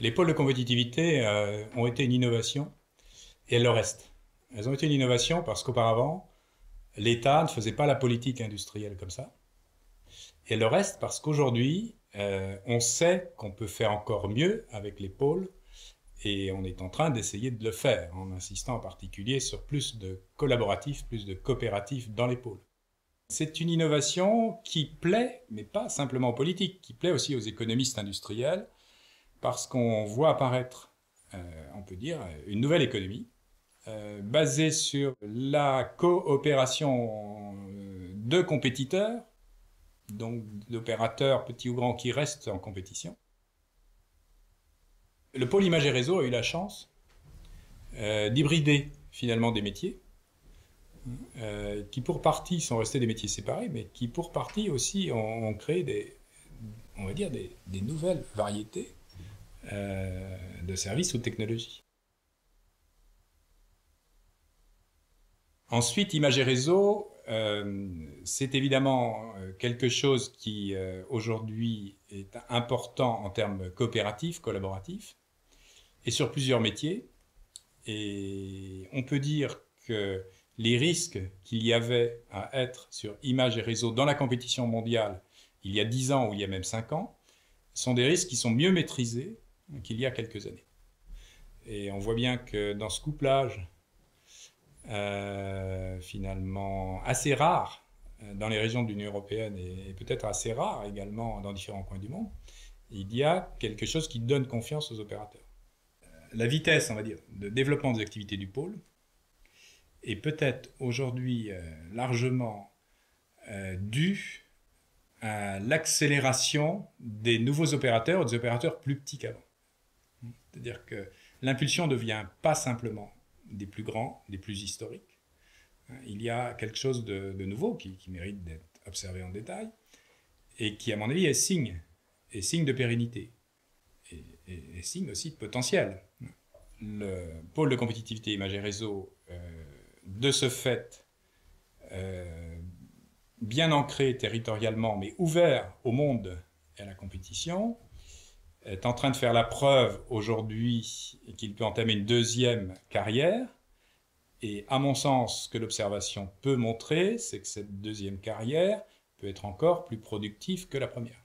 Les pôles de compétitivité ont été une innovation et elles le restent. Elles ont été une innovation parce qu'auparavant, l'État ne faisait pas la politique industrielle comme ça. Et elles le restent parce qu'aujourd'hui, on sait qu'on peut faire encore mieux avec les pôles et on est en train d'essayer de le faire en insistant en particulier sur plus de collaboratifs, plus de coopératifs dans les pôles. C'est une innovation qui plaît, mais pas simplement aux politiques, qui plaît aussi aux économistes industriels, parce qu'on voit apparaître, on peut dire, une nouvelle économie basée sur la coopération de compétiteurs, donc d'opérateurs petits ou grands qui restent en compétition. Le pôle Images et Réseaux a eu la chance d'hybrider finalement des métiers qui pour partie sont restés des métiers séparés, mais qui pour partie aussi ont créé on va dire des nouvelles variétés de services ou de technologies. Ensuite, Images et Réseaux, c'est évidemment quelque chose qui aujourd'hui est important en termes coopératifs, collaboratifs, et sur plusieurs métiers. Et on peut dire que les risques qu'il y avait à être sur Images et Réseaux dans la compétition mondiale il y a 10 ans ou il y a même 5 ans sont des risques qui sont mieux maîtrisés qu'il y a quelques années. Et on voit bien que dans ce couplage finalement assez rare dans les régions de l'Union européenne et peut-être assez rare également dans différents coins du monde, il y a quelque chose qui donne confiance aux opérateurs. La vitesse, on va dire, de développement des activités du pôle est peut-être aujourd'hui largement due à l'accélération des nouveaux opérateurs, des opérateurs plus petits qu'avant. C'est-à-dire que l'impulsion ne vient pas simplement des plus grands, des plus historiques. Il y a quelque chose de nouveau qui mérite d'être observé en détail et qui, à mon avis, est signe de pérennité et signe aussi de potentiel. Le pôle de compétitivité Images et Réseaux, de ce fait, bien ancré territorialement, mais ouvert au monde et à la compétition, est en train de faire la preuve aujourd'hui qu'il peut entamer une deuxième carrière. Et à mon sens, ce que l'observation peut montrer, c'est que cette deuxième carrière peut être encore plus productive que la première.